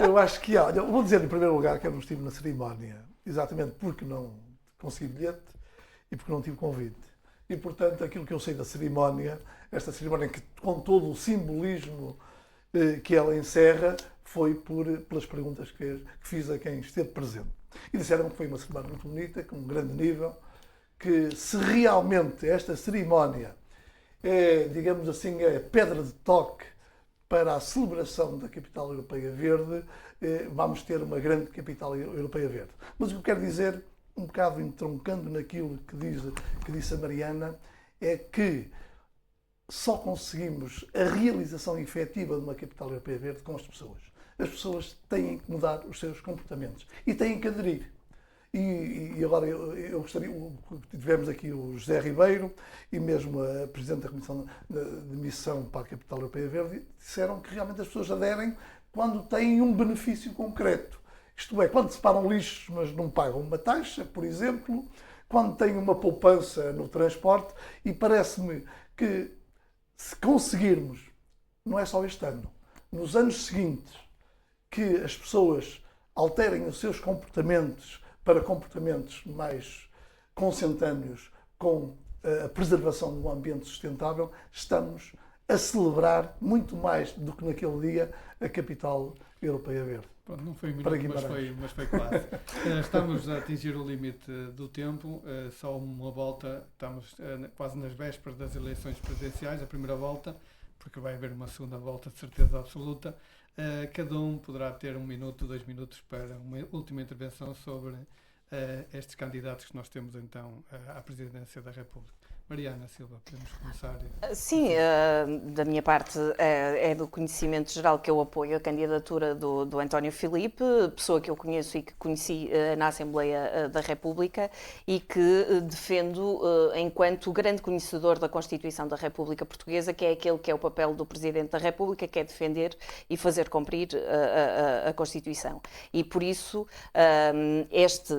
D: Eu acho que há. Olha, vou dizer em primeiro lugar que eu não estive na cerimónia, exatamente porque não consegui bilhete e porque não tive convite. E, portanto, aquilo que eu sei da cerimónia, esta cerimónia que, com todo o simbolismo que ela encerra, foi pelas perguntas que fiz a quem esteve presente. E disseram que foi uma cerimónia muito bonita, com um grande nível, que se realmente esta cerimónia é, digamos assim, a pedra de toque para a celebração da Capital Europeia Verde, vamos ter uma grande Capital Europeia Verde. Mas o que eu quero dizer, um bocado entroncando naquilo que disse a Mariana, é que só conseguimos a realização efetiva de uma Capital Europeia Verde com as pessoas. As pessoas têm que mudar os seus comportamentos e têm que aderir. E agora eu gostaria, tivemos aqui o José Ribeiro e mesmo a Presidente da Comissão de Missão para a Capital Europeia Verde disseram que realmente as pessoas aderem quando têm um benefício concreto. Isto é, quando separam lixos, mas não pagam uma taxa, por exemplo, quando têm uma poupança no transporte, e parece-me que se conseguirmos, não é só este ano, nos anos seguintes, que as pessoas alterem os seus comportamentos para comportamentos mais consentâneos com a preservação do ambiente sustentável, estamos a celebrar muito mais do que naquele dia a Capital Europeia Verde.
A: Pronto, não foi um minuto, mas foi quase. Estamos a atingir o limite do tempo, só uma volta, estamos quase nas vésperas das eleições presidenciais, a primeira volta, porque vai haver uma segunda volta de certeza absoluta. Cada um poderá ter 1 minuto, 2 minutos para uma última intervenção sobre estes candidatos que nós temos então à Presidência da República. Mariana Silva, podemos começar?
B: Sim, da minha parte é do conhecimento geral que eu apoio a candidatura do António Filipe, pessoa que eu conheço e que conheci na Assembleia da República e que defendo enquanto grande conhecedor da Constituição da República Portuguesa, que é aquele que é o papel do Presidente da República, que é defender e fazer cumprir a Constituição. E por isso este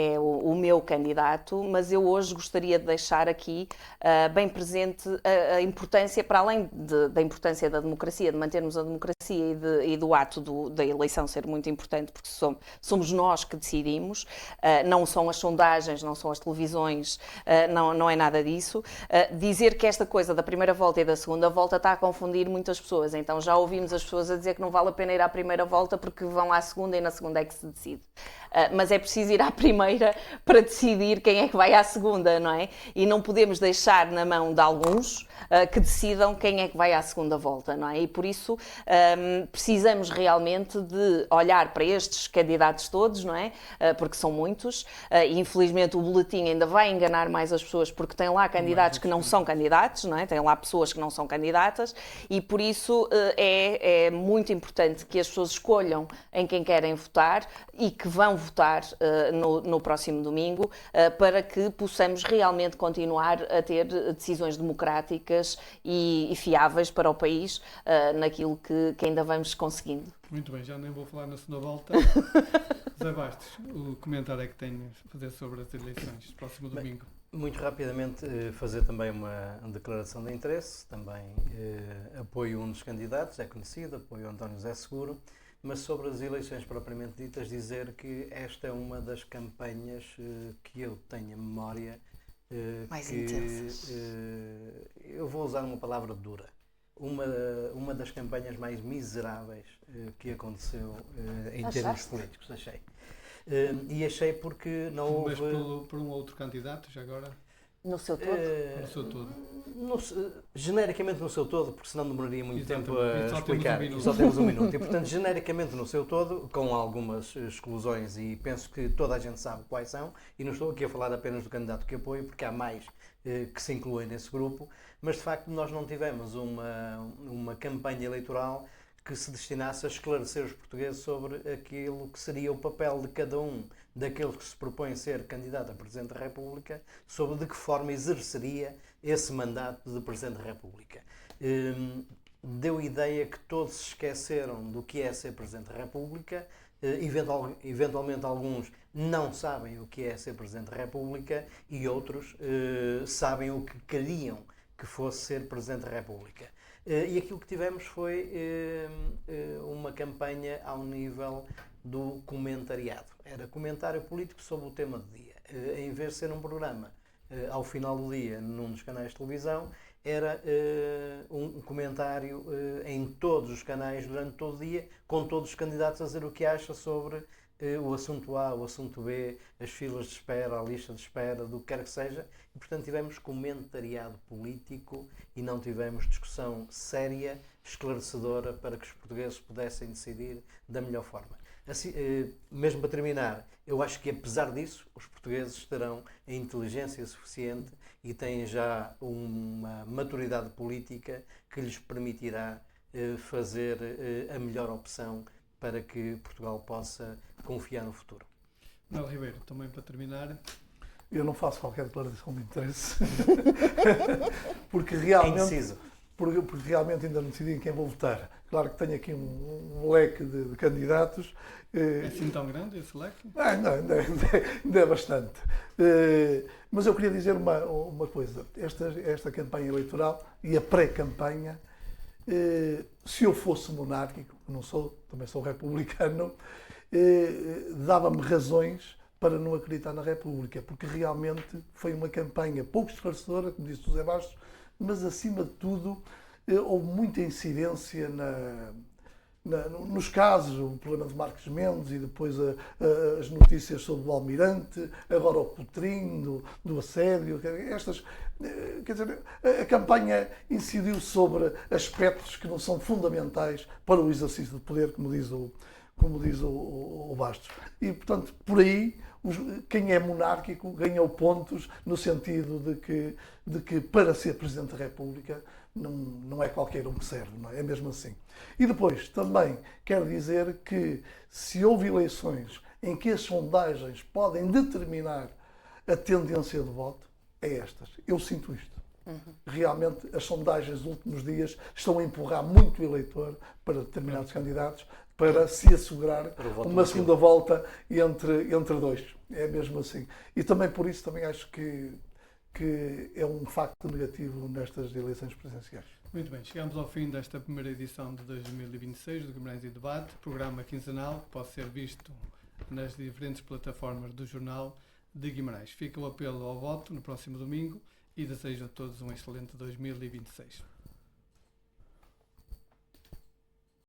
B: é o meu candidato, mas eu hoje gostaria de deixar aqui bem presente a importância, para além da importância da democracia, de mantermos a democracia e do ato da eleição ser muito importante, porque somos nós que decidimos, não são as sondagens, não são as televisões, não é nada disso. Dizer que esta coisa da primeira volta e da segunda volta está a confundir muitas pessoas, então já ouvimos as pessoas a dizer que não vale a pena ir à primeira volta porque vão à segunda e na segunda é que se decide. Mas é preciso ir à primeira para decidir quem é que vai à segunda, não é? E não podemos deixar na mão de alguns que decidam quem é que vai à segunda volta, não é? E por isso precisamos realmente de olhar para estes candidatos todos, não é? Porque são muitos, e infelizmente o boletim ainda vai enganar mais as pessoas porque tem lá candidatos que não são candidatos, não é? Tem lá pessoas que não são candidatas e por isso é muito importante que as pessoas escolham em quem querem votar e que vão votar no próximo domingo para que possamos realmente continuar a ter decisões democráticas práticas e fiáveis para o país naquilo que ainda vamos conseguindo.
A: Muito bem, já nem vou falar na segunda volta. Zé Bastos, o comentário é que tenho a fazer sobre as eleições do próximo domingo.
C: Muito rapidamente fazer também uma declaração de interesse, também apoio um dos candidatos, é conhecido, apoio António José Seguro, mas sobre as eleições propriamente ditas dizer que esta é uma das campanhas que eu tenho a memória
B: Mais
C: que
B: intensas.
C: eu vou usar uma palavra dura. Uma das campanhas mais miseráveis que aconteceu em termos políticos, achei. E achei porque não houve...
A: Mas por um outro candidato, já agora?
B: No seu todo?
A: No seu todo.
C: Genericamente no seu todo, porque senão demoraria muito tempo a
A: Só
C: explicar.
A: temos um minuto.
C: E só temos um minuto. E, portanto, genericamente no seu todo, com algumas exclusões, e penso que toda a gente sabe quais são, e não estou aqui a falar apenas do candidato que apoio, porque há mais que se incluem nesse grupo, mas de facto nós não tivemos uma campanha eleitoral que se destinasse a esclarecer os portugueses sobre aquilo que seria o papel de cada um daqueles que se propõem ser candidato a Presidente da República, sobre de que forma exerceria esse mandato de Presidente da República. Deu ideia que todos se esqueceram do que é ser Presidente da República, eventualmente alguns não sabem o que é ser Presidente da República e outros sabem o que queriam que fosse ser Presidente da República. E aquilo que tivemos foi uma campanha ao nível do comentariado. Era comentário político sobre o tema do dia. Em vez de ser um programa ao final do dia num dos canais de televisão, era um comentário em todos os canais durante todo o dia, com todos os candidatos a dizer o que acha sobre o assunto A, o assunto B, as filas de espera, a lista de espera, do que quer que seja. E, portanto, tivemos comentariado político e não tivemos discussão séria, esclarecedora, para que os portugueses pudessem decidir da melhor forma. Assim, mesmo para terminar, eu acho que, apesar disso, os portugueses terão a inteligência suficiente e têm já uma maturidade política que lhes permitirá fazer a melhor opção para que Portugal possa confiar no futuro.
A: Manuel Ribeiro, também para terminar.
D: Eu não faço qualquer declaração de interesse. porque
C: É
D: realmente...
C: indeciso.
D: Porque realmente ainda não decidi em quem vou votar. Claro que tenho aqui um leque de candidatos.
A: É assim tão grande esse leque?
D: Ainda é bastante. Mas eu queria dizer uma coisa. Esta campanha eleitoral e a pré-campanha, se eu fosse monárquico, não sou, também sou republicano, dava-me razões para não acreditar na República, porque realmente foi uma campanha pouco esclarecedora, como disse o José Bastos, mas acima de tudo houve muita incidência nos casos, o problema de Marcos Mendes e depois as notícias sobre o Almirante, agora o Coutrinho, do assédio. Quer dizer, a campanha incidiu sobre aspectos que não são fundamentais para o exercício do poder, como diz o Bastos. E, portanto, por aí, quem é monárquico ganhou pontos no sentido de que para ser Presidente da República não é qualquer um que serve, não é? É mesmo assim. E depois, também quero dizer que se houve eleições em que as sondagens podem determinar a tendência de voto, é estas. Eu sinto isto. Realmente, as sondagens dos últimos dias estão a empurrar muito o eleitor para determinados candidatos, para se assegurar uma segunda volta entre dois. É mesmo assim. E também por isso também acho que é um facto negativo nestas eleições presidenciais.
A: Muito bem, chegamos ao fim desta primeira edição de 2026 do Guimarães em Debate, programa quinzenal que pode ser visto nas diferentes plataformas do Jornal de Guimarães. Fica o apelo ao voto no próximo domingo e desejo a todos um excelente 2026.